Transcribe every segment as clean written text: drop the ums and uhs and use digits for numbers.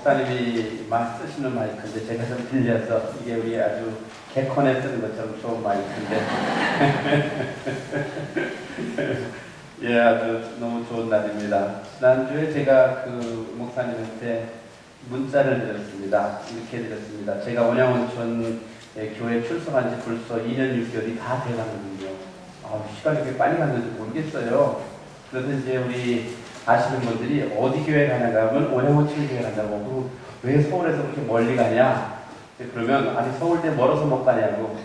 목사님이 쓰시는 마이크인데 제가 좀 빌려서 이게 우리 아주 개콘에 쓰는 것처럼 좋은 마이크인데 예, 아주 너무 좋은 날입니다. 지난주에 제가 그 목사님한테 문자를 드렸습니다. 이렇게 드렸습니다. 제가 원양온천 교회 출석한 지 벌써 2년 6개월이 다 돼가는군요. 시간이 이렇게 빨리 갔는지 모르겠어요. 그래서 이제 우리 아시는 분들이 어디 교회 가냐고 하면 원양온천 교회 간다고. 왜 서울에서 그렇게 멀리 가냐? 그러면 아니 서울대 멀어서 못 가냐고.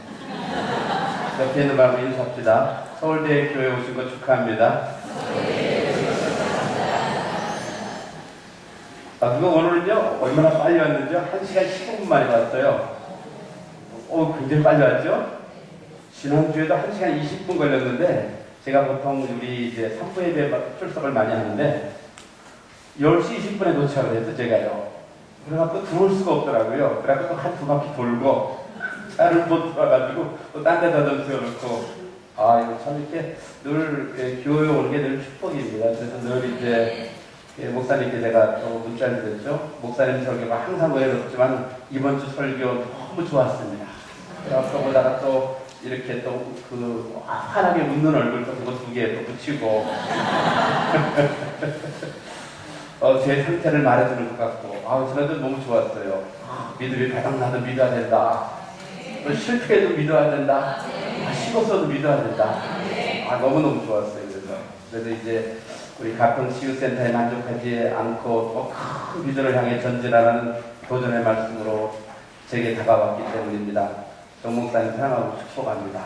옆에 있는 분하고 인사합시다. 서울대 교회 오신 거 축하합니다. 그거 오늘은요 얼마나 빨리 왔는지요? 1시간 15분 만에 왔어요. 굉장히 빨리 왔죠? 지난주에도 1시간 20분 걸렸는데 제가 보통 우리 이제 3부 예배 출석을 많이 하는데 10시 20분에 도착을 했어 제가요. 그래갖고 들어올 수가 없더라고요. 그래갖고 또 한 두 바퀴 돌고 차를 못 돌아가지고 또 딴 데다 좀 세워놓고 이거 참 이렇게 늘 교회 오는 게 늘 축복입니다. 그래서 늘 이제 목사님께 제가 또 문자를 드렸죠. 목사님 설교가 항상 어렵지만 이번 주 설교 너무 좋았습니다. 그래서 보다가 또 이렇게 또 그 환하게 웃는 얼굴 또 그거 2개 또 붙이고 제 상태를 말해주는 것 같고 저는 너무 좋았어요. 믿음이 바닥나도 믿어야 된다. 또 실패해도 믿어야 된다. 식었어도 믿어야 된다. 너무너무 좋았어요. 그래서 이제 우리 가평 치유센터에 만족하지 않고 큰 믿음을 향해 전진하는 도전의 말씀으로 제게 다가왔기 때문입니다. 정 목사님 사랑하고 축복합니다.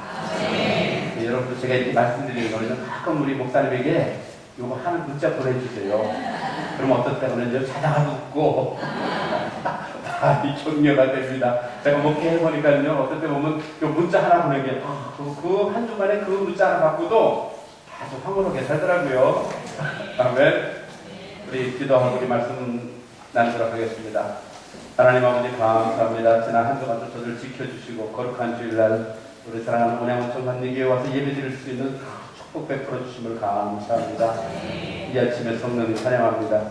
여러분도 제가 이렇게 말씀드리는 거는 가끔 우리 목사님에게 이거 하는 문자 보내주세요. 그럼 어떨 때는 자다가 웃고 이 격려가 됩니다. 제가 목회해보니까요 어떨 때 보면 요 문자 하나 보낸 게 그 한 주간에 그 문자 하나 받고도 아주 황홀하게 살더라고요. 아멘. 우리 기도하고 우리 말씀 나누도록 하겠습니다. 하나님 아버지 감사합니다. 지난 한 주간도 저를 지켜주시고 거룩한 주일날 우리 사랑하는 원양온천 관리교회 와서 예배드릴 수 있는 축복 베풀어 주심을 감사합니다. 이 아침에 성령님 찬양합니다.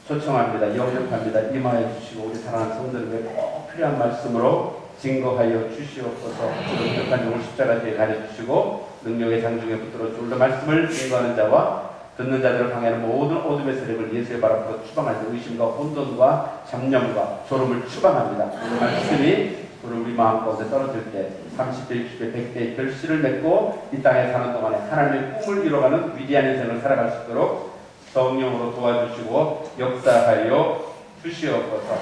초청합니다. 영접합니다. 임하여 주시고 우리 사랑하는 성도들에게 꼭 필요한 말씀으로 증거하여 주시옵소서. 거룩한 용을 십자가 뒤에 가려주시고 능력의 장중에 붙들어 줄로 말씀을 증거하는 자와 듣는 자들을 방해하는 모든 어둠의 세력을 예수의 발 앞으로 추방할 때 의심과 혼돈과 잡념과 졸음을 추방합니다. 그 말씀이 우리 마음 가운데 떨어질 때 30배, 60배, 100배의 결실을 맺고 이 땅에 사는 동안에 하나님의 꿈을 이뤄가는 위대한 인생을 살아갈 수 있도록 성령으로 도와주시고 역사하여 주시옵소서.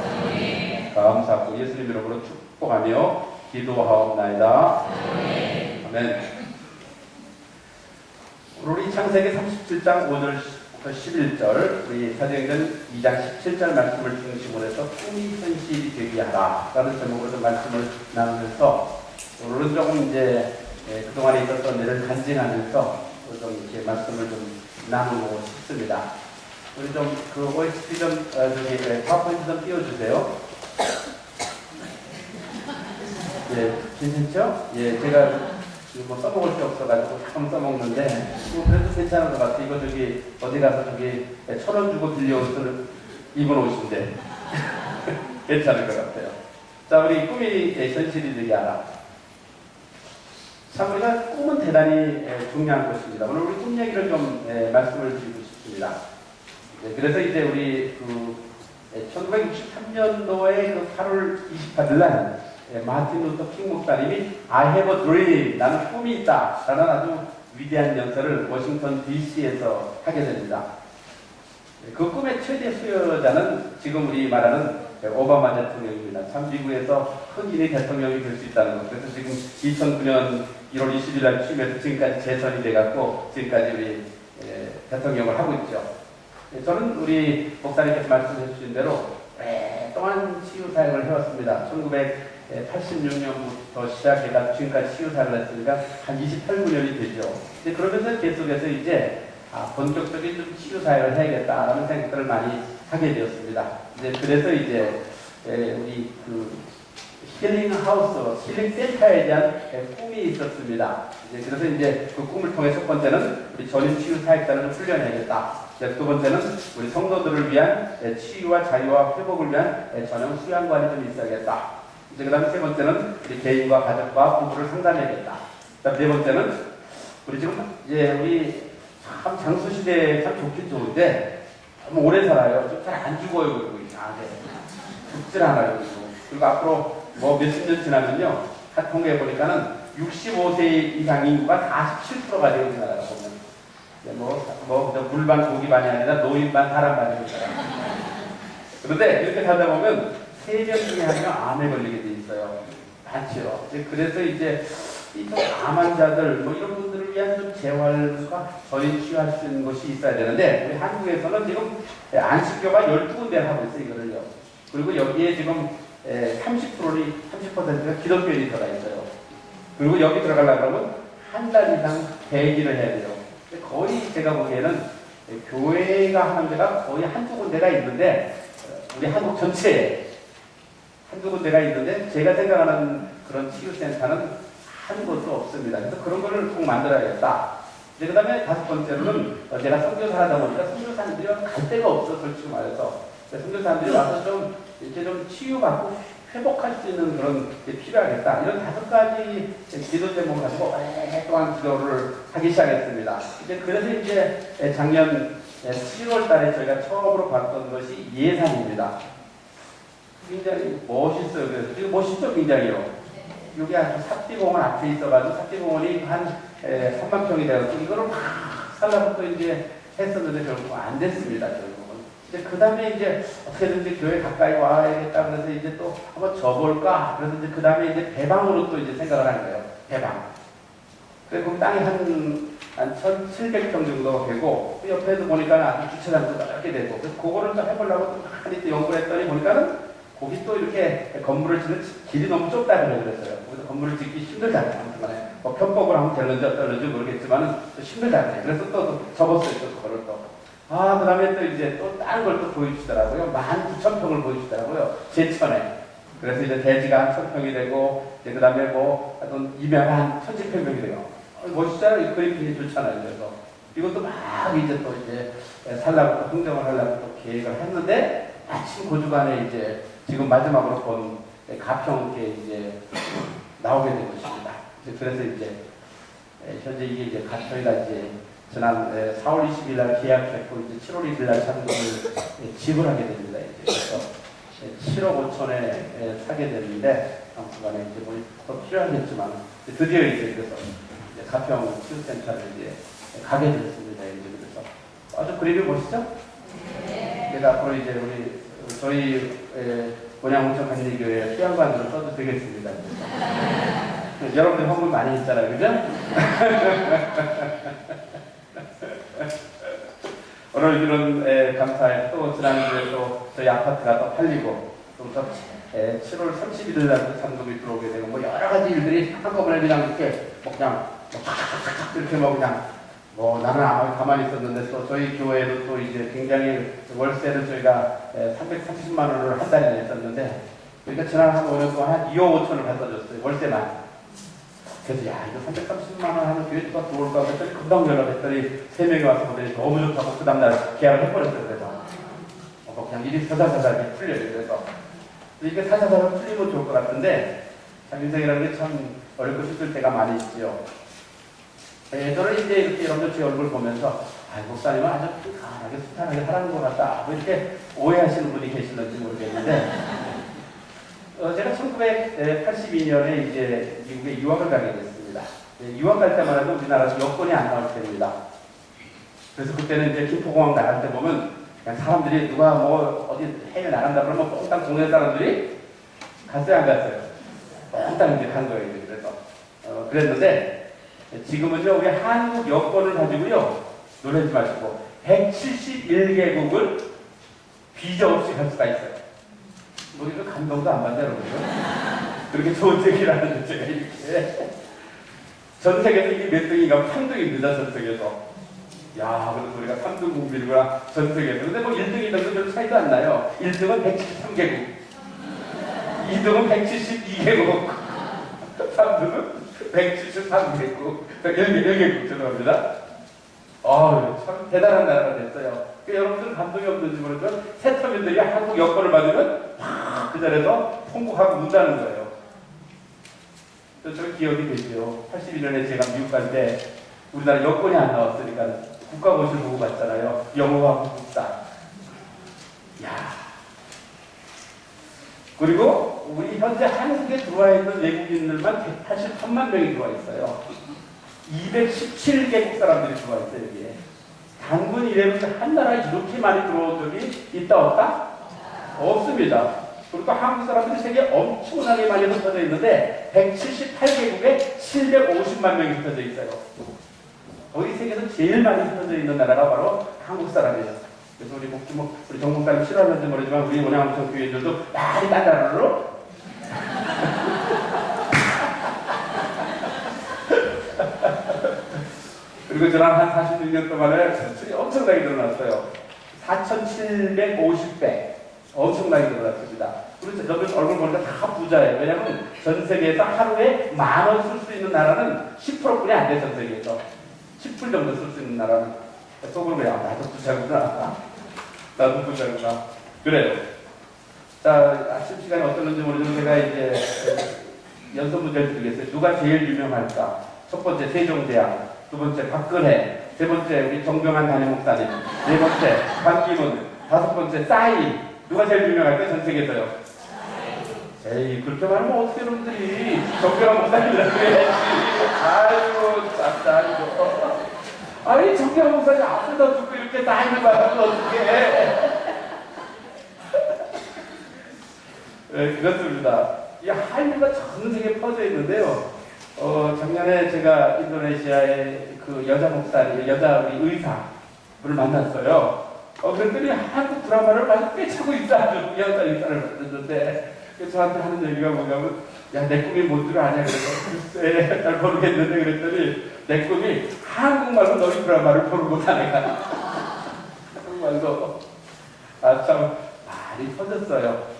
감사하고 예수님 이름으로 축복하며 기도하옵나이다. 아멘. 우리 창세기 37장 5절부터 11절 우리 사도행전 2장 17절 말씀을 중심으로 해서 꿈이 현실이 되게 하라 라는 제목으로 좀 말씀을 나누면서 오늘은 조금 이제 그동안에 있었던 일을 간증하면서 좀 이렇게 말씀을 좀 나누고 싶습니다. 우리 좀 그 OST 좀 파워포인트 좀 띄워주세요. 괜찮죠? 제가 뭐 써먹을 게 없어가지고 가끔 써먹는데 그래도 괜찮은 것 같아요. 이거 어디 가서 1,000원 주고 빌려온 옷을 입은 옷인데 괜찮을 것 같아요. 자, 우리 꿈이 현실이 되게 하라. 참 우리가 꿈은 대단히 중요한 것입니다. 오늘 우리 꿈 얘기를 좀 말씀을 드리고 싶습니다. 그래서 이제 우리 1963년도에 8월 28일 날 마틴 루터 킹 목사님이 I have a dream, 나는 꿈이 있다 라는 아주 위대한 연설을 워싱턴 DC에서 하게 됩니다. 그 꿈의 최대 수요자는 지금 우리 말하는 오바마 대통령입니다. 참 미국에서 흑인이 대통령이 될 수 있다는 것. 그래서 지금 2009년 1월 20일 날 취임해서 지금까지 재선이 돼갖고 지금까지 우리 대통령을 하고 있죠. 저는 우리 목사님께서 말씀해 주신 대로 오랫동안 치유사역을 해왔습니다. 1986년부터 시작해가 지금까지 치유사역을 했으니까 한 28, 9년이 되죠. 그러면서 계속해서 이제 본격적인 좀 치유사역을 해야겠다라는 생각들을 많이 하게 되었습니다. 그래서 이제 우리 힐링하우스, 힐링센터에 대한 꿈이 있었습니다. 그래서 이제 그 꿈을 통해 첫 번째는 우리 전임 치유사역자를 훈련해야겠다. 이제 두 번째는 우리 성도들을 위한 치유와 자유와 회복을 위한 전형 수양관이 좀 있어야겠다. 이제 그 다음에 세 번째는 우리 개인과 가족과 부부를 상담해야겠다. 그다음 네 번째는 우리 지금 이제 우리 참 장수 시대에 참 좋긴 좋은데 너무 오래 살아요. 좀 잘 안 죽어요. 그리고 이상하게 죽질 않아요. 그리고 앞으로 뭐 몇십 년 지나면요, 한 통계해 보니까는 65세 이상 인구가 47%가 되고 있나요? 보면 물반 고기반이 아니라 노인반 사람반이 있어요. 그런데 이렇게 살다 보면 3명 중에 1명 암에 걸리게 돼 있어요. 많지요. 그래서 이제 암 환자들 뭐 이런 분들을 위한 좀 재활과 저희 치유할 수 있는 것이 있어야 되는데, 우리 한국에서는 지금 안식교가 12군데 하고 있어요. 이거를요. 그리고 여기에 지금 30%가 기독교인이 들어가 있어요. 그리고 여기 들어가려고 하면 한 달 이상 대기를 해야 돼요. 거의 제가 보기에는 교회가 하는 데가 거의 한두 군데가 있는데, 우리 한국 전체에 한두 군데가 있는데 제가 생각하는 그런 치유센터는 한 곳도 없습니다. 그래서 그런 거를 꼭 만들어야겠다. 그 다음에 다섯 번째로는 제가 선교사 하다 보니까 선교사님들이 갈 데가 없어, 솔직히 말해서. 선교사님들이 와서 좀 이렇게 좀 치유받고 회복할 수 있는 그런 게 필요하겠다. 이런 5가지 기도 제목을 가지고 오랫동안 기도를 하기 시작했습니다. 그래서 이제 작년 7월 달에 저희가 처음으로 봤던 것이 예산입니다. 굉장히 멋있어요. 그래서 지금 멋있죠, 굉장히요. 여기 아주 삽지공원 앞에 있어가지고 삽지공원이 한 3만 평이 되어서 이거를 막 살라고 이제 했었는데 결국 안 됐습니다. 결국은. 이제 그 다음에 이제 어떻게든지 교회 가까이 와야겠다. 그래서 이제 또 한번 접을까. 그래서 이제 그 다음에 이제 배방으로 또 이제 생각을 하는 거예요. 배방. 그래서 그 땅이 한 1,700평 정도 되고, 그 옆에도 보니까 아주 주차장도 넓게 되고, 그래서 그거를 좀 해보려고 또 많이 또 연구를 했더니 보니까는 거기 또 이렇게 건물을 짓는 길이 너무 좁다 그랬어요. 그래서 건물을 짓기 힘들다고 하는데, 뭐 편법을 하면 될는지 어떨는지 모르겠지만은 또 힘들다고. 그래서 또 접었어요. 또 그거를 또. 그 다음에 또 이제 또 다른 걸 또 보여주시더라고요. 19,000평을 보여주시더라고요. 제천에. 그래서 이제 대지가 1,000평이 되고, 그 다음에 뭐, 하여튼 이면 1,000평이 돼요. 멋있잖아요. 이 그림 굉장히 좋잖아요. 그래서 이것도 막 이제 또 이제 살라고 또 흥정을 하려고 또 계획을 했는데, 마침 그 주간에 이제 지금 마지막으로 본 가평께 이제 나오게 된 것입니다. 그래서 이제 현재 이게 이제 저희가 이제 지난 4월 20일 날 계약했고 이제 7월 1일 날 잔금을 지불하게 됩니다. 이제 그래서 7억 5천에 사게 됐는데 당분간에 이제 뭐 더 필요하겠지만 드디어 이제 그래서 이제 가평 치유센터를 이제 가게 됐습니다. 이제 그래서 아주 그림이 멋있죠? 그래서 앞으로 이제 저희 원양홍천 간리교회 수양관으로 써도 되겠습니다. 여러분들 헌금 많이 했잖아요, 그죠? 오늘 이런 감사해. 또 지난주에 또 저희 아파트가 또 팔리고 또 7월 31일 날 잔금이 들어오게 되고 뭐 여러 가지 일들이 한꺼번에 그냥 이렇게 뭐 그냥 이렇게 뭐 그냥 뭐 나는 가만히 있었는데 또 저희 교회도 또 이제 굉장히 월세를 저희가 330만 원을 한 달에 냈었는데 그러니까 지난 한 5년 동안 한 2억 5천을 갖다 줬어요. 월세만. 그래서 야 이거 330만 원 하면 교회 누가 들어올까 했더니 금방 연락했더니 3명이 와서 보더니 너무 좋다고 그 다음날 계약을 해버렸어요. 그래서 그냥 일이 사사사사 풀려요. 그래서 이게 사사사사 풀리면 좋을 것 같은데 참 인생이라는 게 참 어렵고 힘들 때가 많이 있지요. 저는 이제 이렇게 여러분들 제 얼굴 보면서 목사님은 아주 강하게 순탄하게 살아는 것 같다. 뭐 이렇게 오해하시는 분이 계실는지 모르겠는데 제가 1982년에 이제 미국에 유학을 가게 됐습니다. 유학 갈 때만 해도 우리나라에서 여권이 안 나올 때입니다. 그래서 그때는 이제 김포공항 나갈 때 보면 그냥 사람들이 누가 뭐 어디 해외 나간다 그러면 뽕땅 동네 사람들이 갔어요, 안 갔어요? 뽕땅 이제 간 거예요. 그래서 그랬는데 지금은요, 우리 한국 여권을 가지고요, 놀라지 마시고, 171개국을 비자 없이 갈 수가 있어요. 뭐, 이거 감동도 안 받아요, 여러분. 그렇게 좋은 얘기라는데, 제가 이렇게. 전 세계에서 이게 몇 등인가? 3등입니다, 전 세계에서. 야, 그래서 우리가 3등 국민이구나, 전 세계에서. 근데 뭐 1등, 2등도 별 차이도 안 나요. 1등은 173개국, 2등은 172개국, 3등은 173개국, 10개국 죄송합니다. 참 대단한 나라가 됐어요. 여러분들 감동이 없는지 모르지만 세터민들이 한국 여권을 받으면 그 자리에서 통곡하고 운다는 거예요. 그래서 저 기억이 되죠. 81년에 제가 미국 갈 때 우리나라 여권이 안 나왔으니까 국가고시를 보고 갔잖아요. 영어와 국사. 야. 그리고 우리 현재 한국에 들어와 있는 외국인들만 183만 명이 들어와 있어요. 217개국 사람들이 들어와 있어요, 여기에. 단군 이래서 한 나라에 이렇게 많이 들어온 적이 있다, 없다? 없습니다. 그리고 한국 사람들이 세계에 엄청나게 많이 흩어져 있는데 178개국에 750만 명이 흩어져 있어요. 거기 세계에서 제일 많이 흩어져 있는 나라가 바로 한국 사람이에요. 그래서 우리 정목사님 싫어하는지 모르지만 우리 원양암청 교회들도 많이 딴 나라로 그리고 지난 한 46년 동안에 수출이 엄청나게 늘어났어요. 4,750배 엄청나게 늘어났습니다. 그래서 저들 얼굴 보니까 다 부자예요. 왜냐하면 전 세계에서 하루에 10,000원 쓸 수 있는 나라는 10%뿐이 안 돼. 전 세계에서 10불 정도 쓸 수 있는 나라는. 속으로 그래요. 나도 부자구나. 나도 부자구나. 그래요. 자, 아침 시간이 어떨는지 모르지만 제가 이제 연습 문제를 드리겠어요. 누가 제일 유명할까? 첫 번째 세종대왕, 두 번째 박근혜, 세 번째 우리 정병환 담임 목사님, 네 번째 반기문, 다섯 번째 싸이. 누가 제일 유명할까요? 전 세계에서요. 에이, 그렇게 말하면 어떻게 여러분들이 정병환 목사님이라고 그래야지. 아이고, 짭짤이고. 아니, 정병환 목사님 앞에다 두고 이렇게 나이를 말하면 어떡해. 네, 그렇습니다. 이 한류가 전 세계에 퍼져 있는데요. 작년에 제가 인도네시아의 그 여자 목사님, 여자 우리 의사를 만났어요. 그랬더니 한국 드라마를 많이 꿰차고 있다. 아주 여자 의사를 만났는데, 저한테 하는 얘기가 뭐냐면, 야, 내 꿈이 뭔 줄 아냐? 그래서, 글쎄, 잘 모르겠는데, 그랬더니, 내 꿈이 한국말로 너희 드라마를 보는 거다, 내가. 한국말로. 참, 많이 퍼졌어요.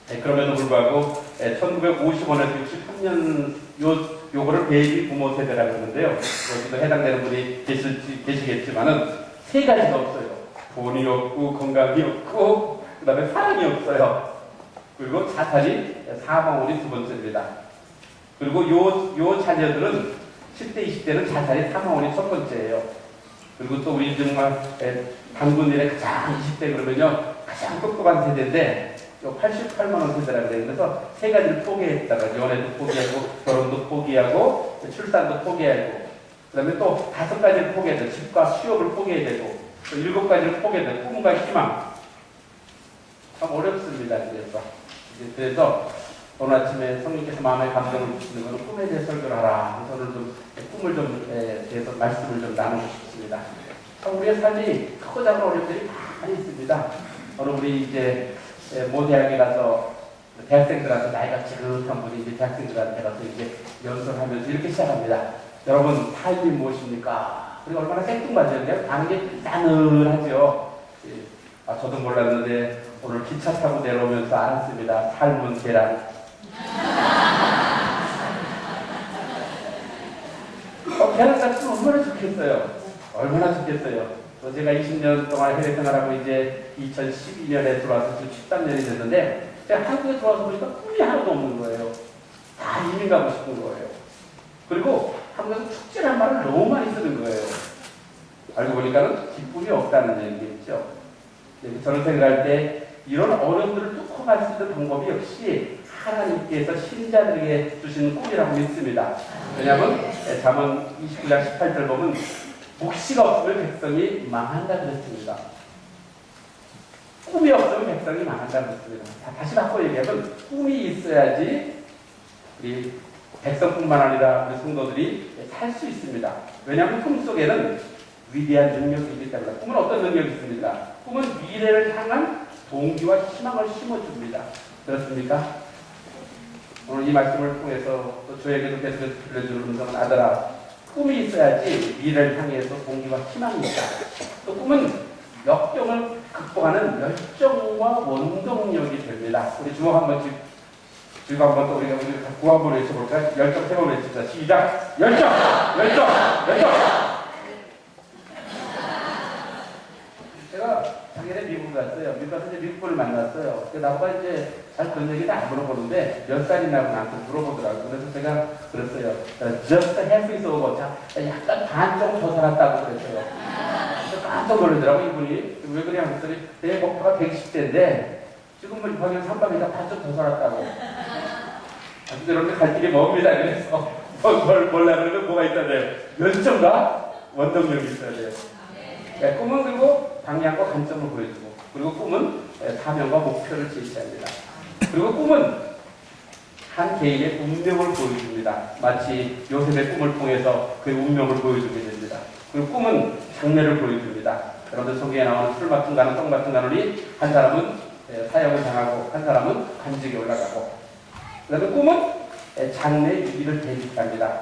네, 그럼에도 불구하고 1950원에서 63년 요거를 베이비 부모 세대라고 하는데요. 여기도 해당되는 분이 계시겠지만은 세 가지가 없어요. 돈이 없고 건강이 없고 그 다음에 사랑이 없어요. 그리고 자살이 사망원이 두 번째입니다. 그리고 요 자녀들은 10대 20대는 자살이 사망원이 첫 번째예요. 그리고 또 우리 정말 당군일의 가장 20대 그러면요 가장 똑똑한 세대인데 88만 원 세대라 그래요. 그래서 세 가지를 포기했다가 연애도 포기하고 결혼도 포기하고 출산도 포기하고 그다음에 또 5가지를 포기해야 돼. 집과 수욕을 포기해야 되고 또 7가지를 포기해야 돼. 꿈과 희망. 참 어렵습니다. 그래서 오늘 아침에 성령께서 마음에 감동을 주시는 것은 꿈에 대해 설교를 하라. 그래서 오늘 좀 꿈을 좀 대해서 말씀을 좀 나누고 싶습니다. 우리의 삶이 크고 작은 어려움들이 많이 있습니다. 오늘 우리 이제 모 대학에 가서 대학생들한테 나이가 지긋한 분이 이제 대학생들한테 가서 이제 연설하면서 이렇게 시작합니다. 여러분 삶이 무엇입니까? 그리고 얼마나 생뚱맞은데요. 당연히 싸늘하죠. 저도 몰랐는데 오늘 기차 타고 내려오면서 알았습니다. 삶은 계란. 계란 같으면 얼마나 좋겠어요. 얼마나 좋겠어요. 제가 20년 동안 해외 생활하고 이제 2012년에 들어와서 지금 13년이 됐는데 제가 한국에 들어와서 보니까 꿈이 하나도 없는 거예요. 다 이민 가고 싶은 거예요. 그리고 한국에서 축제란 말을 너무 많이 쓰는 거예요. 알고 보니까는 기쁨이 없다는 얘기겠죠. 저는 생각할 때 이런 어려움들을 뚫고 갈 수 있는 방법이 역시 하나님께서 신자들에게 주시는 꿈이라고 믿습니다. 왜냐하면 잠언 29장 18절 보면 묵시가 없으면 백성이 망한다 그랬습니다. 꿈이 없으면 백성이 망한다 그랬습니다. 다시 바꿔 얘기하면 꿈이 있어야지 우리 백성뿐만 아니라 우리 성도들이 살 수 있습니다. 왜냐하면 꿈 속에는 위대한 능력이 있기 때문에. 꿈은 어떤 능력이 있습니까? 꿈은 미래를 향한 동기와 희망을 심어줍니다. 그렇습니까? 오늘 이 말씀을 통해서 또 저에게도 계속해서 들려주는 음성은 아들아 꿈이 있어야지 미래를 향해서 동기와 희망이 있다. 또 꿈은 역경을 극복하는 열정과 원동력이 됩니다. 우리 주먹 한번 지금 한번 또 우리가 구호 한번 외쳐볼까요? 열정 세번 외칩시다. 시작! 열정! 열정! 열정! 미국 갔어요. 미국 가서 이제 미국 분을 만났어요. 나보고 이제 잘 그런 얘기는 안 물어보는데 몇 살이냐고 나한테 물어보더라고요. 그래서 제가 그랬어요. Just half is over. 자, 약간 반 정도 더 살았다고 그랬어요. 깜짝 놀라더라고 이분이. 왜 그래? 그랬더니 내 목표가 110대인데 지금은 방향 3밤이다 반쯤 더 살았다고. 근데 여러분들 갈 길이 멉니다. 그래서 뭘 그러면 뭐가 있다네요. 열정과 원동력이 있어야 돼요. 네, 꿈은 그리고 방향과 관점을 보여주고, 그리고 꿈은 사명과 목표를 제시합니다. 그리고 꿈은 한 개인의 운명을 보여줍니다. 마치 요셉의 꿈을 통해서 그의 운명을 보여주게 됩니다. 그리고 꿈은 장래를 보여줍니다. 여러분들 성경에 나오는 풀 맡은 가는 똥 맡은 가는이 한 사람은 사형을 당하고 한 사람은 관직에 올라가고, 그다음에 꿈은 장래의 위기를 대입합니다.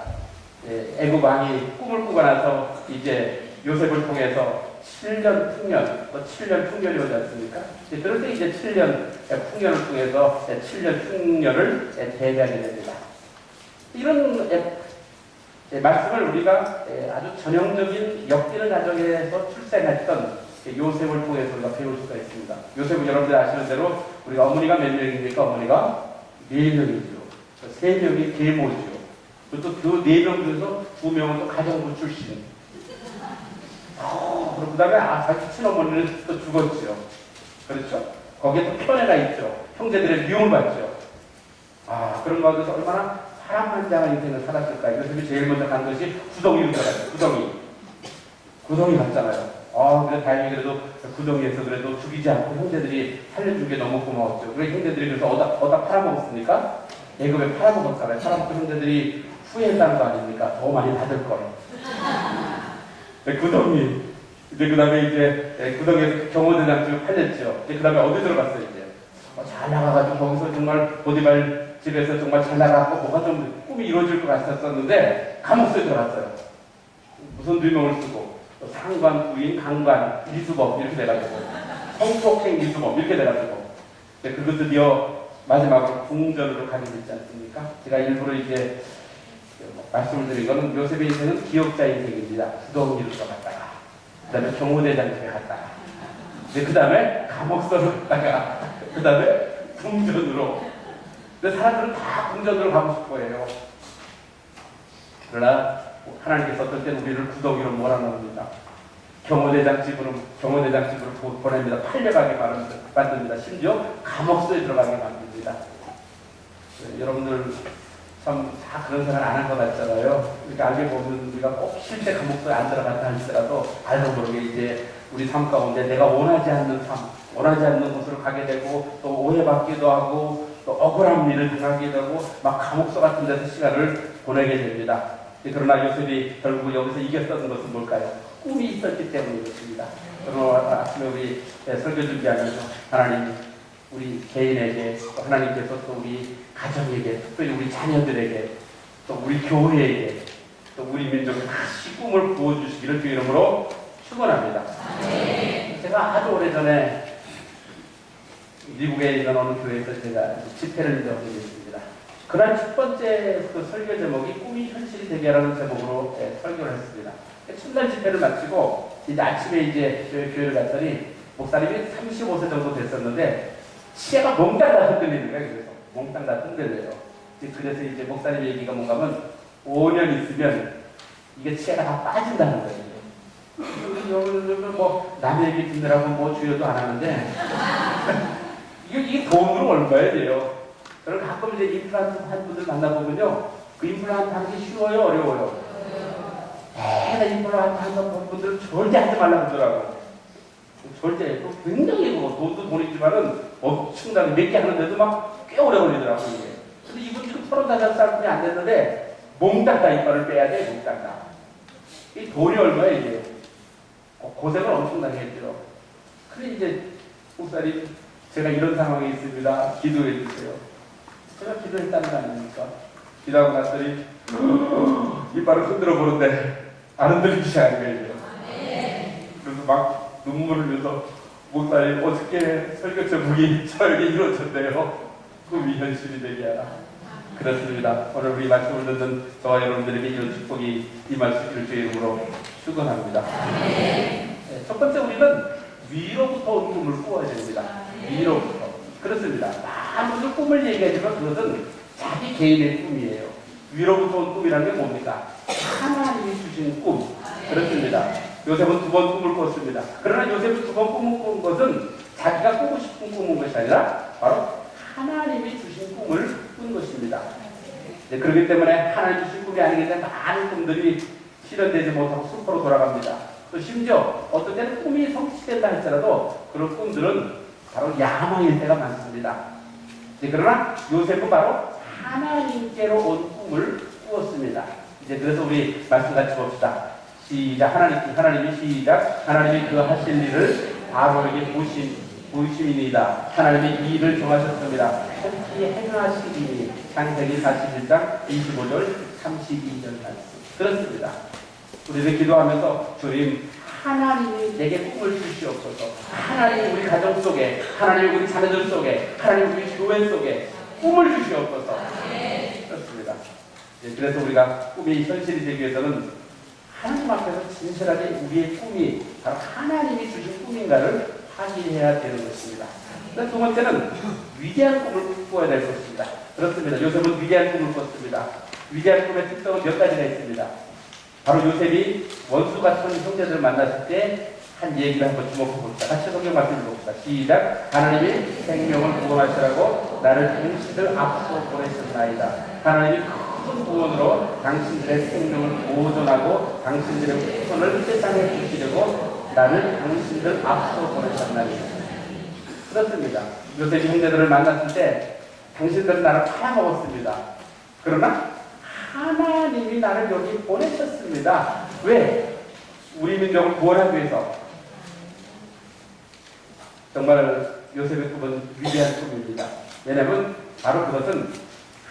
애굽 왕이 꿈을 꾸고 나서 이제 요셉을 통해서 7년 풍년, 또 7년 풍년이 오지 않습니까? 그럴 때 이제 7년 풍년을 통해서 7년 풍년을 대비하게 됩니다. 이런 말씀을 우리가 아주 전형적인 엮이는 가정에서 출생했던 요셉을 통해서 우리가 배울 수가 있습니다. 요셉은 여러분들 아시는 대로 우리가 어머니가 몇 명입니까? 어머니가 4명이죠. 3명이 계모죠. 그리고 또 그 4명 중에서 2명은 또 가정부 출신. 그리고 그 다음에 자기 친어머니는 또 죽었죠. 그렇죠? 거기에 또 편애가 있죠. 형제들의 미움을 받죠. 그런 가운데서 얼마나 파란만장한 인생을 살았을까. 요셉이 제일 먼저 간 것이 구덩이로 들어갔어요. 구덩이 갔잖아요. 그래 다행히 그래도 구덩이에서 그래도 죽이지 않고 형제들이 살려준 게 너무 고마웠죠. 그래 형제들이 그래서 어디다 팔아먹었습니까? 애굽에 팔아먹었잖아요. 팔아먹고 형제들이 후회했다는 거 아닙니까? 더 많이 받을 걸. 구덩이. 이제 그 다음에 이제 구덩이에서 경호대장쯤 팔렸죠. 그 다음에 어디 들어갔어요, 이제? 잘 나가가지고 거기서 정말 보디발 집에서 정말 잘 나가고 뭐가 좀 꿈이 이루어질 것 같았었는데 감옥소에 들어갔어요. 무슨 누명을 쓰고 상관, 부인, 강관, 미수범 이렇게 돼가지고 성폭행 미수범 이렇게 돼가지고 그거 드디어 마지막으로 궁전으로 가게 됐지 않습니까? 제가 일부러 이제 말씀을 드린 것은 요셉의 인생은 기억자 인생입니다. 구덩이로 들어갔다가 그 다음에 경호대장 집에 갔다가 그 다음에 감옥소로 갔다가 그 다음에 궁전으로. 근데 사람들은 다 궁전으로 가고 싶어 해요. 그러나 하나님께서 어떨 때는 우리를 구덩이로 몰아넣습니다. 경호대장 집으로 보냅니다. 팔려가게 만듭니다. 심지어 감옥소에 들어가게 만듭니다. 여러분들 참 다 그런 생각 안 한 것 같잖아요. 그러니까 알게 보면 우리가 꼭 실제 감옥소에 안 들어갔다 할지라도 알고 모르게 이제 우리 삶 가운데 내가 원하지 않는 삶, 원하지 않는 곳으로 가게 되고 또 오해받기도 하고 또 억울한 일을 당하게 되고 막 감옥소 같은 데서 시간을 보내게 됩니다. 그러나 요셉이 결국 여기서 이겼던 것은 뭘까요? 꿈이 있었기 때문이었습니다. 그러나 아침에 우리 설교 준비하면서 하나님 우리 개인에게 또 하나님께서 또 우리 가정에게 특별히 우리 자녀들에게 또 우리 교회에게 또 우리 민족에 다시 꿈을 부어주시기를 주 이름으로 축원합니다. 제가 아주 오래전에 미국에 있는 어느 교회에서 제가 집회를 이제 하게 됐습니다. 그날 첫 번째 그 설교 제목이 꿈이 현실이 되게 하라는 제목으로 설교를 했습니다. 첫날 집회를 마치고 이제 아침에 이제 교회를 갔더니 목사님이 35세 정도 됐었는데 치아가 몽땅 다 흔들리는 거예요. 그래서 몽땅 다 흔들려요. 그래서 이제 목사님 얘기가 뭔가 하면 5년 있으면 이게 치아가 다 빠진다는 거예요. 뭐 남의 얘기 듣느라고 뭐 주여도 안 하는데 이게 돈으로 얼마야 돼요. 저는 가끔 이제 임플란트 한 분들 만나보면요. 그 임플란트 하는 게 쉬워요? 어려워요? 내가 임플란트 하는 분들은 절대 하지 말라고 그러더라고. 절대. 굉장히 돈도 돈이지만은 엄청나게 몇 개 하는데도 막 꽤 오래 걸리더라고, 이게. 근데 이분 지금 35살뿐이 안 됐는데 몽땅 다 이빨을 빼야 돼, 몽땅 다. 이 돈이 얼마야, 이게. 고생을 엄청나게 했죠. 그래, 이제, 목사님, 제가 이런 상황에 있습니다. 기도해 주세요. 제가 기도했다는 거 아닙니까? 기도하고 났더니 이빨을 흔들어 보는데 안 흔들리기 시작하는 거예요. 그래서 막 눈물을 흘려서 목사님 어저께 설교 제목이 저에게 이루어졌대요. 꿈이 현실이 되게 하라. 그렇습니다. 오늘 우리 말씀을 듣는 저와 여러분들에게 이런 축복이 임할 수 있기를 주의 이름으로 축원합니다. 첫 번째 우리는 위로부터 온 꿈을 꾸어야 됩니다. 위로부터. 그렇습니다. 많은 분들 꿈을 얘기하지만 그것은 자기 개인의 꿈이에요. 위로부터 온 꿈이라는 게 뭡니까? 하나님이 주신 꿈. 그렇습니다. 요셉은 2번 꿈을 꿨습니다. 그러나 요셉이 2번 꿈을 꾼 것은 자기가 꾸고 싶은 꿈인 것이 아니라 바로 하나님이 주신 꿈을 꾼 것입니다. 네, 그렇기 때문에 하나님 주신 꿈이 아니기 때문에 많은 꿈들이 실현되지 못하고 슬퍼로 돌아갑니다. 또 심지어 어떤 때는 꿈이 성취된다 할지라도 그런 꿈들은 바로 야망일 때가 많습니다. 네, 그러나 요셉은 바로 하나님께로 온 꿈을 꾸었습니다. 이제 그래서 우리 말씀 같이 봅시다. 시작. 하나님이 시작. 하나님이 그 하실 일을 바로에게 보이심이니이다. 하나님이 이 일을 정하셨습니다. 혹시 행하시리니. 창세기 41장 25절 32절 말씀. 그렇습니다. 우리는 기도하면서 주님 하나님이 내게 꿈을 주시옵소서. 하나님 우리 가정 속에, 하나님 우리 자녀들 속에, 하나님 우리 교회 속에 꿈을 주시옵소서. 그렇습니다. 그래서 우리가 꿈이 현실이 되기 위해서는 하나님 앞에서 진실하게 우리의 꿈이 바로 하나님이 주신 꿈인가를 확인해야 되는 것입니다. 두 번째는 위대한 꿈을 꾸어야 될 것입니다. 그렇습니다. 요셉은 위대한 꿈을 꿨습니다. 위대한 꿈의 특성은 몇 가지가 있습니다. 바로 요셉이 원수 같은 형제들을 만났을 때 한 얘기를 한번 주목해 봅시다. 같이 성경 말씀 읽어봅시다. 시작. 하나님이 생명을 구원하시라고 나를 당신들 앞서 보내셨나이다. 하나님이 큰 구원으로 당신들의 생명을 보존하고 당신들의 후손을 세상에 주시려고 나를 당신들 앞서 보내셨나이다. 그렇습니다. 요셉이 형제들을 만났을 때 당신들은 나를 팔아먹었습니다. 그러나 하나님이 나를 여기 보내셨습니다. 왜? 우리 민족을 구원하기 위해서. 정말 요셉의 꿈은 위대한 꿈입니다. 왜냐하면 바로 그것은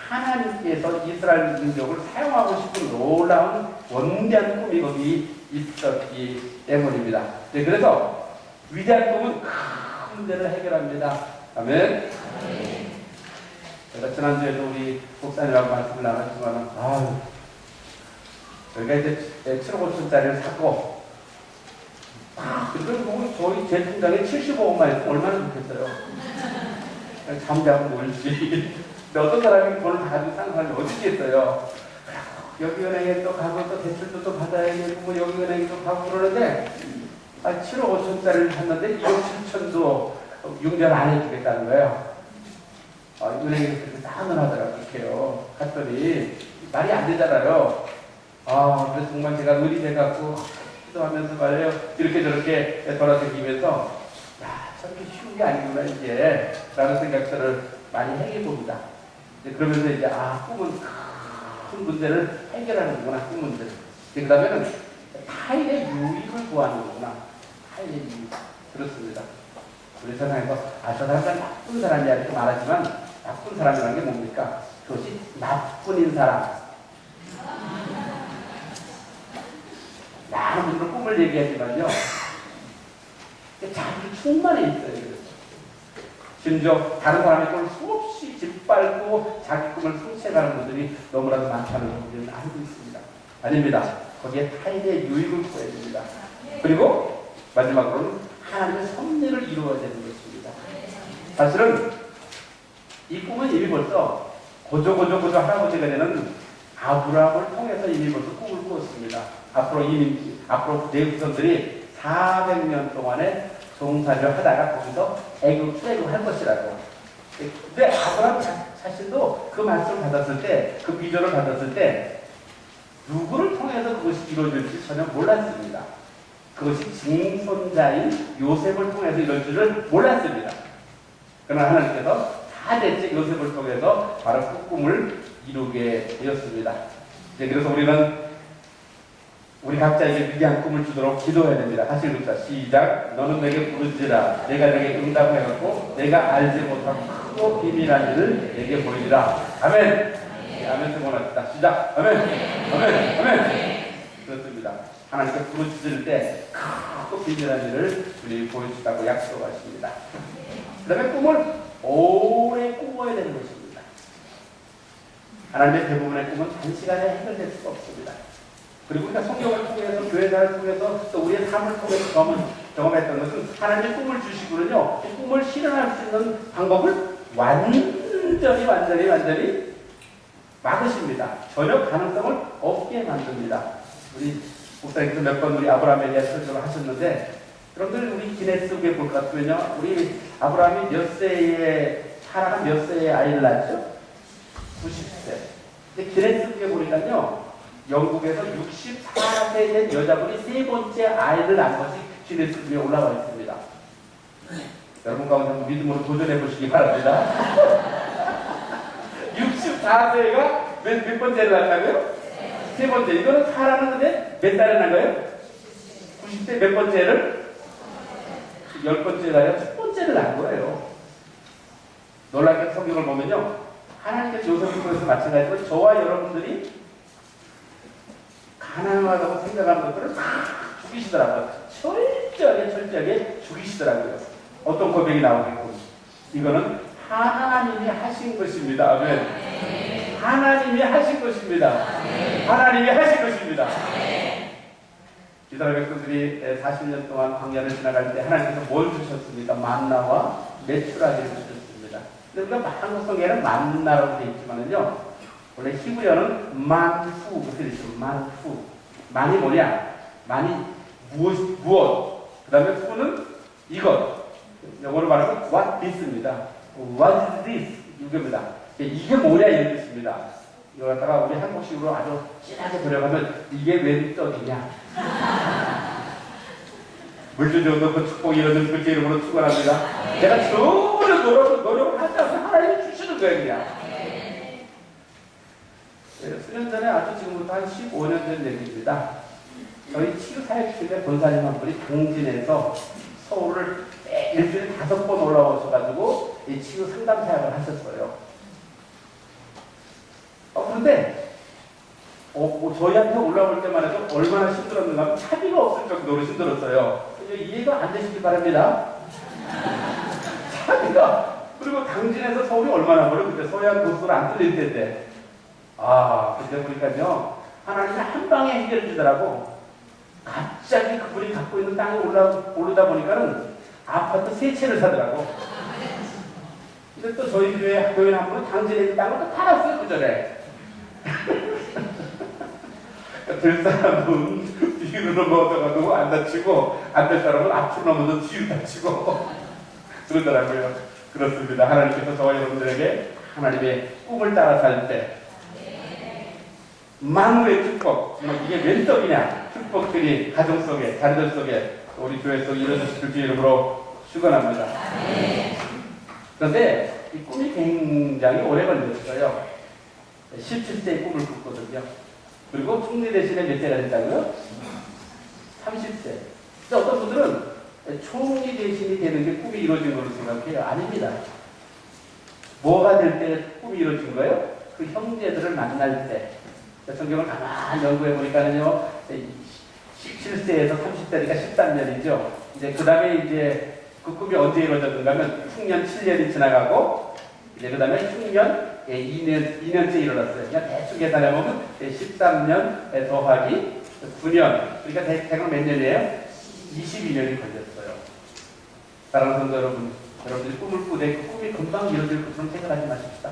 하나님께서 이스라엘 민족을 사용하고 싶은 놀라운 원대한 꿈이 거기 있었기 때문입니다. 네, 그래서 위대한 꿈은 큰 문제를 해결합니다. 아멘. 제가 지난주에도 우리 목사님하고 말씀을 나눴지만, 저희가 이제 7억 5천짜리를 샀고, 그걸 보고 저희 제 통장에 75억만 있으면 얼마나 좋겠어요. 잠자고 놀지. 근데 어떤 사람이 돈을 다 가지고 사는 사람이 어디 있겠어요. 여기 은행에 또 가고 또 대출도 또 받아야 되고, 뭐 여기 은행에 또 가고 그러는데, 7억 5천짜리를 샀는데 2억 7천도 융자를 안 해주겠다는 거예요. 은행에서 그렇게 싸움을 하더라고요. 이렇게요. 갔더니 말이 안 되잖아요. 그래서 정말 제가 의리돼갖고 기도하면서 말이에요. 이렇게 저렇게 돌아다니면서 저렇게 쉬운 게 아니구나 이제 라는 생각들을 많이 해봅니다. 그러면서 이제 꿈은 큰 문제를 해결하는구나. 큰 문제. 그 다음에는 타인의 유익을 구하는구나. 타인의 유익. 그렇습니다. 우리 세상에서 저 사람은 나쁜 사람이야 이렇게 말하지만 나쁜 사람이라는 게 뭡니까? 그것이 나뿐인 사람. 많은 분들은 꿈을 얘기하지만요, 자기 충만해 있어요. 심지어 다른 사람의 꿈을 수없이 짓밟고 자기 꿈을 성취해가는 분들이 너무나도 많다는 걸 우리는 알고 있습니다. 아닙니다. 거기에 타인의 유익을 구해야 됩니다. 그리고 마지막으로는 하나님의 섭리를 이루어야 되는 것입니다. 사실은 이 꿈은 이미 벌써 고조 할아버지가 되는 아브라함을 통해서 이미 벌써 꿈을 꾸었습니다. 앞으로 내 후손들이 400년 동안에 종살이를 하다가 거기서 애굽 출애굽할 것이라고. 근데 아브라함 자신도 그 말씀을 받았을 때, 그 비전을 받았을 때 누구를 통해서 그것이 이루어질지 전혀 몰랐습니다. 그것이 증손자인 요셉을 통해서 이럴 줄을 몰랐습니다. 그러나 하나님께서 사대째 요셉을 통해서 바로 그 꿈을 이루게 되었습니다. 그래서 우리 각자에게 위대한 꿈을 주도록 기도해야 됩니다. 다시 읽읍시다. 시작. 너는 내게 부르지라. 내가 내게 응답하였고 내가 알지 못하고 크고 비밀한 일을 내게 보이리라. 아멘. 아멘 성공합시다. 시작. 아멘. 아멘. 아멘. 그렇습니다. 하나님께 부르짖을 때 크고 비밀한 일을 우리 보여주다고 약속하십니다. 그 다음에 꿈을 오래 꾸어야 되는 것입니다. 하나님의 대부분의 꿈은 단시간에 해결될 수가 없습니다. 그리고 우리가 성경을 통해서, 교회사를 통해서, 또 우리의 삶을 통해서 보면 경험했던 것은 하나님의 꿈을 주시고는요, 이 꿈을 실현할 수 있는 방법을 완전히 막으십니다. 전혀 가능성을 없게 만듭니다. 우리 목사님께서 몇 번 우리 아브라함에 대한 설명을 하셨는데, 여러분들 우리 기네스북에 볼 것 같으면요, 우리 아브라함이 몇 세에, 사라가 몇 세에 아이를 낳았죠? 90세. 근데 기네스북에 보니까요, 영국에서 64세 된 여자분이 세 번째 아이를 낳은 것이 기네스북에 올라와 있습니다. 여러분 가운데 믿음으로 도전해 보시기 바랍니다. 64세가 몇 번째를 낳았다고요? 세 번째. 이거는 사라는 근데 몇 달에 낳은 거예요? 90세 몇 번째를? 10번째가 아니라 첫 번째를 낳은 거예요. 놀랍게 성경을 보면요, 하나님께서 요셉을 통해서 마찬가지로 저와 여러분들이 가난하다고 생각하는 것들을 다 죽이시더라고요. 철저하게 죽이시더라고요. 어떤 고백이 나오겠고, 이거는 하나님이 하신 것입니다. 아멘. 하나님이 하신 것입니다. 하나님이 하신 것입니다. 이스라엘 백성들이 40년 동안 광야를 지나갈 때 하나님께서 뭘 주셨습니까? 만나와 메추라기를 주셨습니다. 근데 우리가 한국성경에는 만나라고 되어 있지만은요, 원래 히브리어는 만후, 그렇게 되어 있어요. 만후. 만이 뭐냐? 만이 무엇. 그 다음에 후는 이것. 영어로 말하면 what this입니다. What is this? 이겁니다. 이게 뭐냐 이런 뜻입니다. 이거 갖다가 우리 한국식으로 아주 진하게 들어가면 이게 웬 떡이냐? 물주도 넣고 축복 이런 글자 이름으로 축원합니다. 제가 전혀 노력을 하지 않고 하나님이 주시는 거예요, 그냥. 수년 전에 아주 지금부터 한 15년 된 얘기입니다. 저희 치유사역팀의 권사님 한 분이 당진에서 서울을 일주일에 5번 올라오셔가지고 이 치유 상담 사역을 하셨어요. 그런데 저희한테 올라올 때만 해도 얼마나 힘들었는가 하면 차비가 없을 정도로 힘들었어요. 이해가 안 되시기 바랍니다. 차비가. 그리고 당진에서 서울이 얼마나 멀어요? 그때 서해안 고속도로 안 뚫릴 때인데. 근데 보니까요, 하나님이 한 방에 해결해 주더라고. 갑자기 그분이 갖고 있는 땅에 오르다 보니까는 아파트 3채를 사더라고. 근데 또 저희 교회 교인 한 분은 당진에 있는 땅을 또 팔았어요, 그 전에. 될 사람은 뒤로 넘어가도 안 다치고, 안 될 사람은 앞으로 넘어도 뒤로 다치고. 그러더라고요. 그렇습니다. 하나님께서 저와 여러분들에게 하나님의 꿈을 따라 살 때, 만물의 축복, 정말 이게 웬 떡이냐? 축복들이 가정 속에, 자녀들 속에, 우리 교회 속에 이루어질 주 이름으로 축원합니다. 그런데 이 꿈이 굉장히 오래 걸렸어요. 17세에 꿈을 꿨거든요. 그리고 총리 대신에 몇 세가 됐다고요? 30세. 어떤 분들은 총리 대신이 되는 게 꿈이 이루어진 걸로 생각해요. 아닙니다. 뭐가 될 때 꿈이 이루어진 거예요? 그 형제들을 만날 때. 성경을 가만히 연구해 보니까는요, 17세에서 30세니까 13년이죠. 이제 그 다음에 이제 그 꿈이 언제 이루어졌는가 하면 흉년 7년이 지나가고, 이제 그 다음에 흉년 2년째 일어났어요. 그냥 대충 계산해 보면 13년 더하기 9년. 그러니까 대략 몇 년이에요? 22년이 걸렸어요. 사랑하는 성도 여러분, 여러분들이 꿈을 꾸되 그 꿈이 금방 이루어질 것처럼 생각하지 마십시다.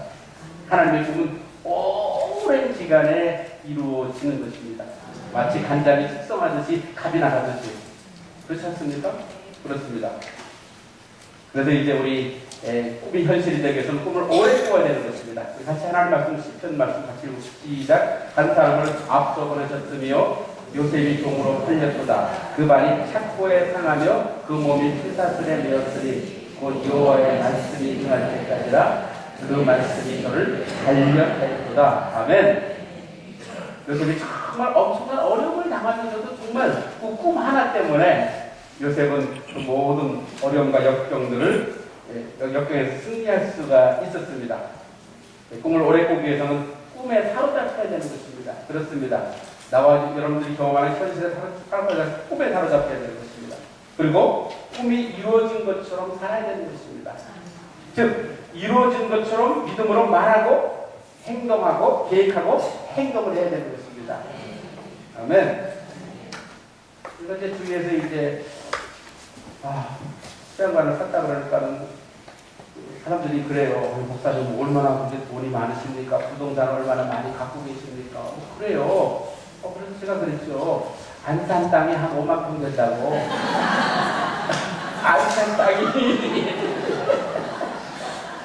하나님의 꿈은 오랜 기간에 이루어지는 것입니다. 마치 간장이 숙성하듯이 갑이 나가듯이. 그렇지 않습니까? 그렇습니다. 그래서 이제 우리 꿈이 현실이 되기 위해서는 꿈을 오래 꿔야 되는 것입니다. 같이 하나님 말씀, 시편 말씀 같이 읽고 시작. 한 사람을 앞서 보내셨으며 요셉이 종으로 팔렸도다. 그 발이 착고에 상하며 그 몸이 필사슬에 메었으니 곧 여호와의 말씀이 임할 때까지라. 그 말씀이 저를 달려했도다. 아멘. 그래서 정말 엄청난 어려움을 당하면서도 정말 그 꿈 하나 때문에 요셉은 그 모든 어려움과 역경들을 역경에서 승리할 수가 있었습니다. 꿈을 오래 꾸기 위해서는 꿈에 사로잡혀야 되는 것입니다. 그렇습니다. 나와 여러분들이 경험하는 현실에 꿈에 사로잡혀야 되는 것입니다. 그리고 꿈이 이루어진 것처럼 살아야 되는 것입니다. 즉 이루어진 것처럼 믿음으로 말하고 행동하고 계획하고 행동을 해야 되는 것입니다. 아멘. 이제 주위에서 이제 수양관을 샀다 그러니까는 사람들이 그래요. 목사님 얼마나 근데 돈이 많으십니까? 부동산 얼마나 많이 갖고 계십니까? 그래요. 그래서 제가 그랬죠. 안산 땅이 한 5만 평 된다고. 안산 땅이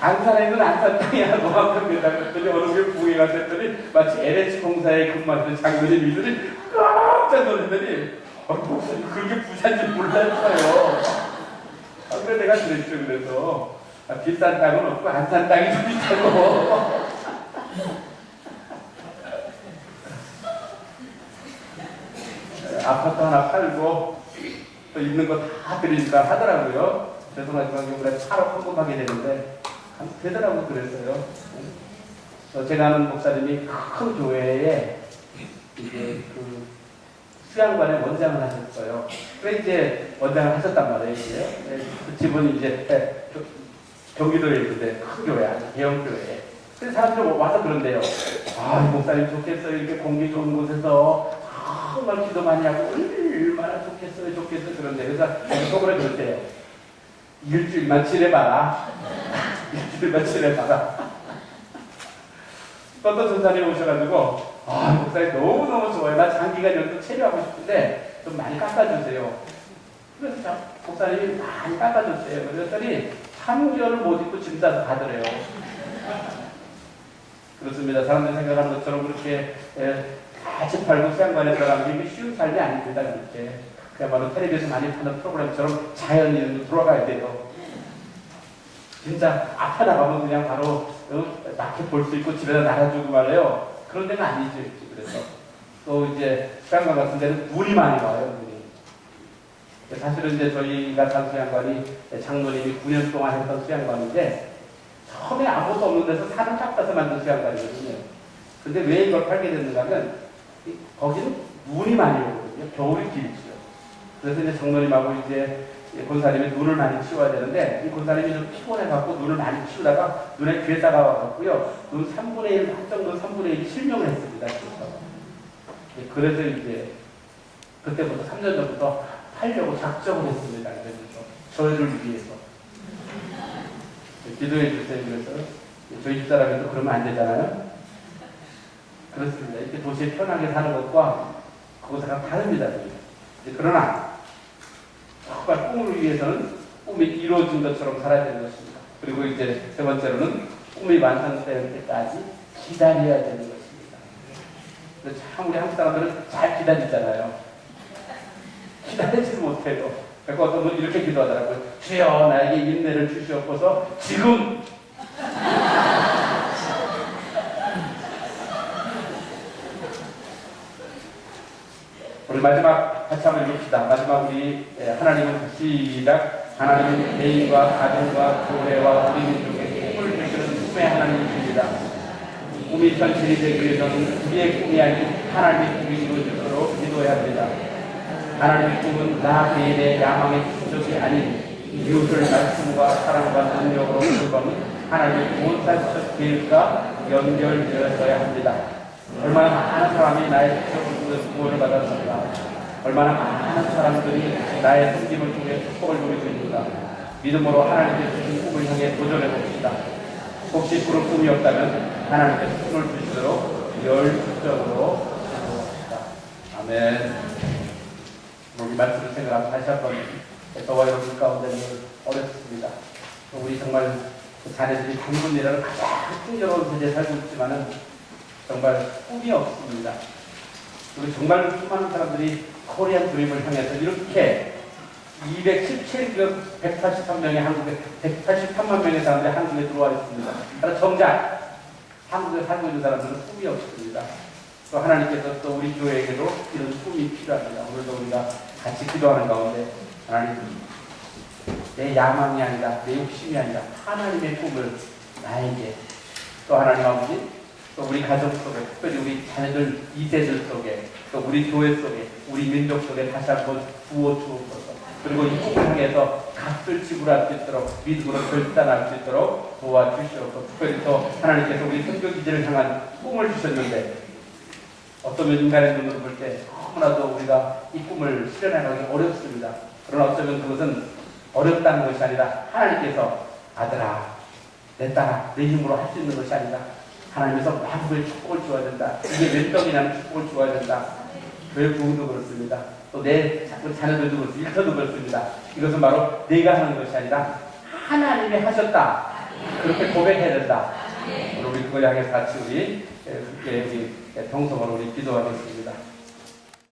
안산에 있는 안산 땅이 한 5만 평 된다고 했더니 어느 게 부흥회가 됐더니 마치 LH 공사에 근무하는 장로님들이 깜짝 놀랐더니 목사님 그렇게 부자인지 몰랐어요. 그래 내가 그랬죠. 그래서 비싼 땅은 없고 안산 땅이 좀 있다고. 아파트 하나 팔고 또 있는 거 다 드리니까 하더라고요. 죄송하지만 이번에 8억 헌금하게 되는데 되더라고. 그랬어요. 제가 아는 목사님이 큰 교회에 이제 그 수양관에 원장을 하셨어요. 그래 이제 원장을 하셨단 말이에요. 그 집은 이제 경기도에 있는데 큰 교회 아니에요. 대형 교회. 그래서 사람들이 와서 그런데요. 목사님 좋겠어요. 이렇게 공기 좋은 곳에서 정말 기도 많이 하고 얼마나 좋겠어요. 그런데 그래서 속으로 그랬대요. 일주일만 지내봐라. 일주일만 지내봐라. 또 전사님 오셔가지고 목사님 너무너무 좋아요. 나 장기간 연도 체류하고 싶은데 좀 많이 깎아주세요. 그래서 목사님이 많이 깎아줬어요. 그랬더니 3개월을 못 입고 짐 싸서 가더래요. 그렇습니다. 사람들이 생각하는 것처럼 그렇게 집 팔고 수양관에 들어가면 이게 쉬운 삶이 아닙니다. 그렇게 그야말로 텔레비에서 많이 파는 프로그램처럼 자연인으로 돌아가야 돼요. 진짜 앞에 나가면 그냥 바로 마켓 볼 수 있고 집에다 나가주고 말해요. 그런 데는 아니죠. 그래서 또 이제 수양관 같은 데는 눈이 많이 와요. 눈이. 사실은 이제 저희가 산 수양관이 장로님이 9년 동안 했던 수양관인데 처음에 아무것도 없는 데서 산을 쫙 따서 만든 수양관이거든요. 근데 왜 이걸 팔게 됐는가 하면 거기는 눈이 많이 오거든요. 겨울이 길죠. 그래서 이제 장로님하고 이제 권사님이 눈을 많이 치워야 되는데 이 권사님이 좀 피곤해갖고 눈을 많이 치우다가 눈에 귀에 따가와갖고요. 눈 3분의 1, 한정도 3분의 1이 실명을 했습니다. 그래서 이제 그때부터 3년 전부터 하려고 작정을 했습니다. 그래서 저희를 위해서 기도해 주세요. 그래서 저희 집사람이 그러면 안 되잖아요. 그렇습니다. 이렇게 도시에 편하게 사는 것과 그것과 다릅니다. 그러나 정말 꿈을 위해서는 꿈이 이루어진 것처럼 살아야 되는 것입니다. 그리고 이제 세 번째로는 꿈이 완성될 때까지 기다려야 되는 것입니다. 참 우리 한국 사람들은 잘 기다리잖아요. 기다리지 못해요. 그러니까 어떤 분이 이렇게 기도하더라고요. 주여 나에게 인내를 주시옵소서 지금. 우리 마지막 같이 한번 읽읍시다. 마지막 우리 하나님은 시작. 하나님은 개인과 가정과 교회와 우리 민족의 꿈을 주시는 꿈의 하나님이십니다. 꿈이 현실이 되기 위해서는 우리의 꿈이 아닌 하나님의 꿈이 이루어지도록 기도해야 합니다. 하나님의 꿈은 나 개인의 야망의 충족이 아닌 이웃을 말씀과 사랑과 능력으로 돌보는 하나님의 구원사적 계획과 연결되어야 합니다. 얼마나 많은 사람이 나의 구원을 받았습니다. 얼마나 많은 사람들이 나의 섬김을 통해 축복을 누리고 있습니다. 믿음으로 하나님께 주신 꿈을 향해 도전해 봅시다. 혹시 그런 꿈이 없다면 하나님께서 꿈을 주시도록 열정으로 기도합시다. 아멘. 우리 말씀을 생각하면 다시 한번 저와 여러분 가운데 어렵습니다. 우리 정말 자녀들이 공부 일하는 가장 풍요로운 세대에 살고 있지만은 정말 꿈이 없습니다. 우리 정말 수많은 사람들이 코리안 드림을 향해서 이렇게 217급 183명의 한국에 183만 명의 사람들이 한국에 들어와 있습니다. 그러나 정작 한국에 살고 있는 사람들은 꿈이 없습니다. 또 하나님께서 또 우리 교회에게도 이런 꿈이 필요합니다. 오늘도 우리가 같이 기도하는 가운데 하나님 내 야망이 아니라 내 욕심이 아니라 하나님의 꿈을 나에게 또 하나님 아버지 또 우리 가정 속에 특별히 우리 자녀들 2세들 속에 또 우리 교회 속에 우리 민족 속에 다시 한번 부어주옵소서. 그리고 이 꿈을 향해서 값을 지불할 수 있도록 믿음으로 결단할 수 있도록 도와주시옵소서. 특별히 또 하나님께서 우리 선교기지를 향한 꿈을 주셨는데 어쩌면 인간의 눈으로 볼 때 너무나도 우리가 이 꿈을 실현하기 어렵습니다. 그러나 어쩌면 그것은 어렵다는 것이 아니라 하나님께서 아들아, 내 딸아, 내 힘으로 할 수 있는 것이 아니다. 하나님께서 마음의 축복을 주어야 된다. 이게 왼떡이라는 축복을 주어야 된다. 교회 부흥도 그렇습니다. 또 내 자녀들도 그렇습니다. 일터도 그렇습니다. 이것은 바로 내가 하는 것이 아니라 하나님이 하셨다. 그렇게 고백해야 된다. 우리 그걸 향해서 같이 우리 동성으로 우리 기도하겠습니다.